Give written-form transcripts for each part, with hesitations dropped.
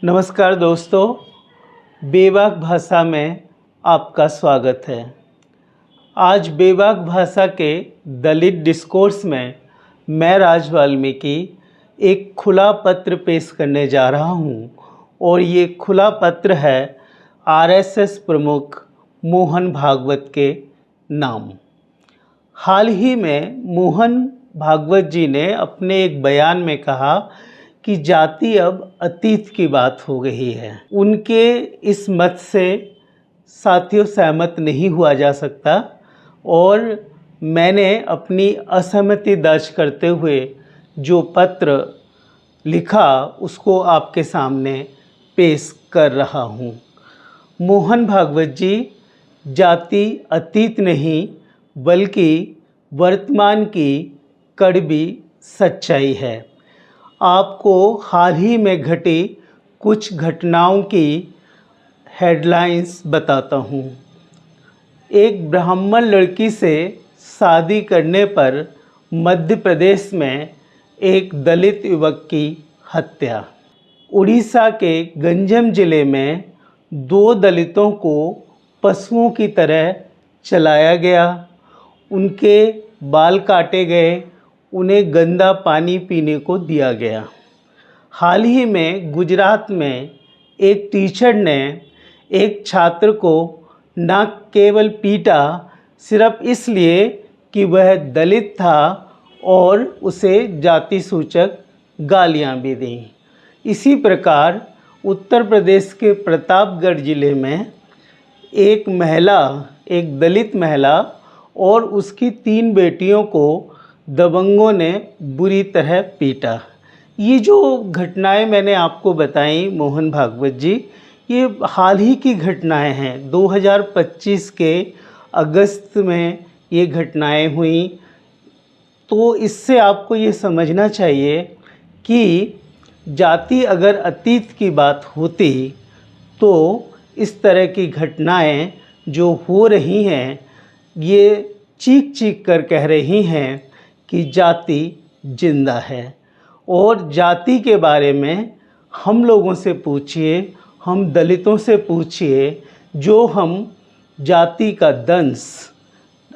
नमस्कार दोस्तों, बेबाक भाषा में आपका स्वागत है। आज बेबाक भाषा के दलित डिस्कोर्स में मैं राज वाल्मीकि एक खुला पत्र पेश करने जा रहा हूं और ये खुला पत्र है आरएसएस प्रमुख मोहन भागवत के नाम। हाल ही में मोहन भागवत जी ने अपने एक बयान में कहा कि जाति अब अतीत की बात हो गई है। उनके इस मत से साथियों सहमत नहीं हुआ जा सकता और मैंने अपनी असहमति दर्ज करते हुए जो पत्र लिखा उसको आपके सामने पेश कर रहा हूँ। मोहन भागवत जी, जाति अतीत नहीं बल्कि वर्तमान की कड़वी सच्चाई है। आपको हाल ही में घटी कुछ घटनाओं की हेडलाइंस बताता हूँ। एक ब्राह्मण लड़की से शादी करने पर मध्य प्रदेश में एक दलित युवक की हत्या। उड़ीसा के गंजम जिले में 2 दलितों को पशुओं की तरह चलाया गया। उनके बाल काटे गए, उन्हें गंदा पानी पीने को दिया गया। हाल ही में गुजरात में एक टीचर ने एक छात्र को न केवल पीटा, सिर्फ इसलिए कि वह दलित था और उसे जाति सूचक गालियां भी दी। इसी प्रकार उत्तर प्रदेश के प्रतापगढ़ जिले में एक दलित महिला और उसकी 3 बेटियों को दबंगों ने बुरी तरह पीटा। ये जो घटनाएं मैंने आपको बताई मोहन भागवत जी, ये हाल ही की घटनाएं हैं। 2025 के अगस्त में ये घटनाएं हुई। तो इससे आपको ये समझना चाहिए कि जाति अगर अतीत की बात होती तो इस तरह की घटनाएं जो हो रही हैं ये चीख चीख कर कह रही हैं कि जाति जिंदा है। और जाति के बारे में हम लोगों से पूछिए, हम दलितों से पूछिए, जो हम जाति का दंश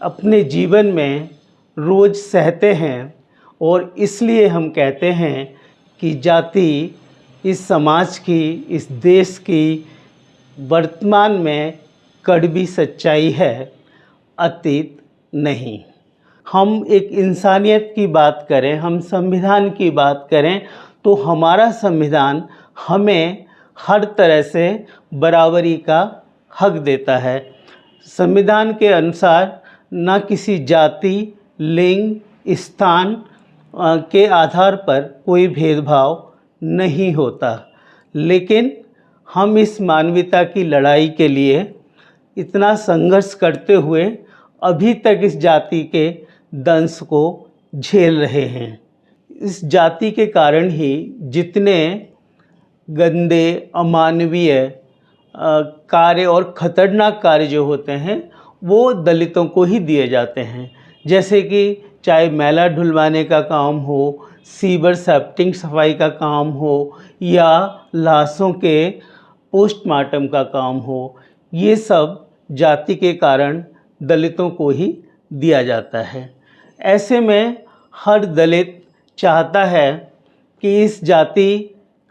अपने जीवन में रोज़ सहते हैं और इसलिए हम कहते हैं कि जाति इस समाज की, इस देश की वर्तमान में कड़वी सच्चाई है, अतीत नहीं। हम एक इंसानियत की बात करें, हम संविधान की बात करें तो हमारा संविधान हमें हर तरह से बराबरी का हक देता है। संविधान के अनुसार न किसी जाति, लिंग, स्थान के आधार पर कोई भेदभाव नहीं होता। लेकिन हम इस मानवता की लड़ाई के लिए इतना संघर्ष करते हुए अभी तक इस जाति के दंश को झेल रहे हैं। इस जाति के कारण ही जितने गंदे, अमानवीय कार्य और ख़तरनाक कार्य जो होते हैं वो दलितों को ही दिए जाते हैं। जैसे कि चाहे मैला ढुलवाने का काम हो, सीवर सेप्टिंग सफाई का काम हो या लाशों के पोस्टमार्टम का काम हो, ये सब जाति के कारण दलितों को ही दिया जाता है। ऐसे में हर दलित चाहता है कि इस जाति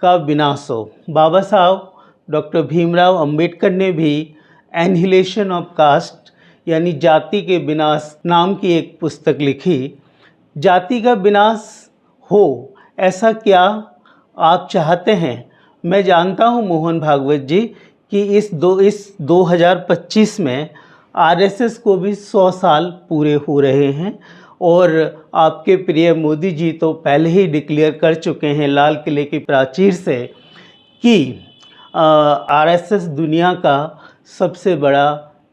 का विनाश हो। बाबा साहब डॉक्टर भीमराव अंबेडकर ने भी एनिहिलेशन ऑफ कास्ट यानी जाति के विनाश नाम की एक पुस्तक लिखी। जाति का विनाश हो, ऐसा क्या आप चाहते हैं? मैं जानता हूं मोहन भागवत जी कि इस 2025 में आरएसएस को भी 100 साल पूरे हो रहे हैं और आपके प्रिय मोदी जी तो पहले ही डिक्लेयर कर चुके हैं लाल किले की प्राचीर से कि आरएसएस दुनिया का सबसे बड़ा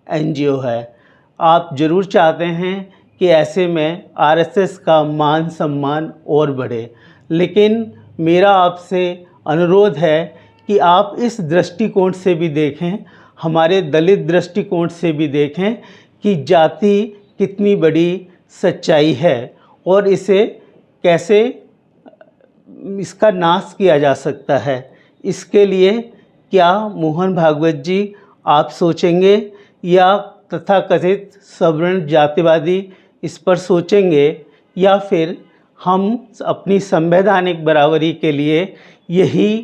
एनजीओ है। आप ज़रूर चाहते हैं कि ऐसे में आरएसएस का मान सम्मान और बढ़े, लेकिन मेरा आपसे अनुरोध है कि आप इस दृष्टिकोण से भी देखें, हमारे दलित दृष्टिकोण से भी देखें कि जाति कितनी बड़ी सच्चाई है और इसे कैसे इसका नाश किया जा सकता है। इसके लिए क्या मोहन भागवत जी आप सोचेंगे या तथाकथित सवर्ण जातिवादी इस पर सोचेंगे, या फिर हम अपनी संवैधानिक बराबरी के लिए यही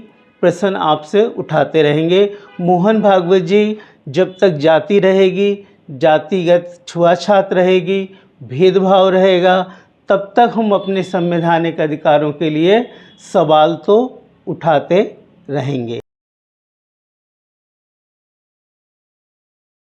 प्रश्न आपसे उठाते रहेंगे? मोहन भागवत जी, जब तक जाति रहेगी, जातिगत छुआछात रहेगी, भेदभाव रहेगा, तब तक हम अपने संवैधानिक अधिकारों के लिए सवाल तो उठाते रहेंगे।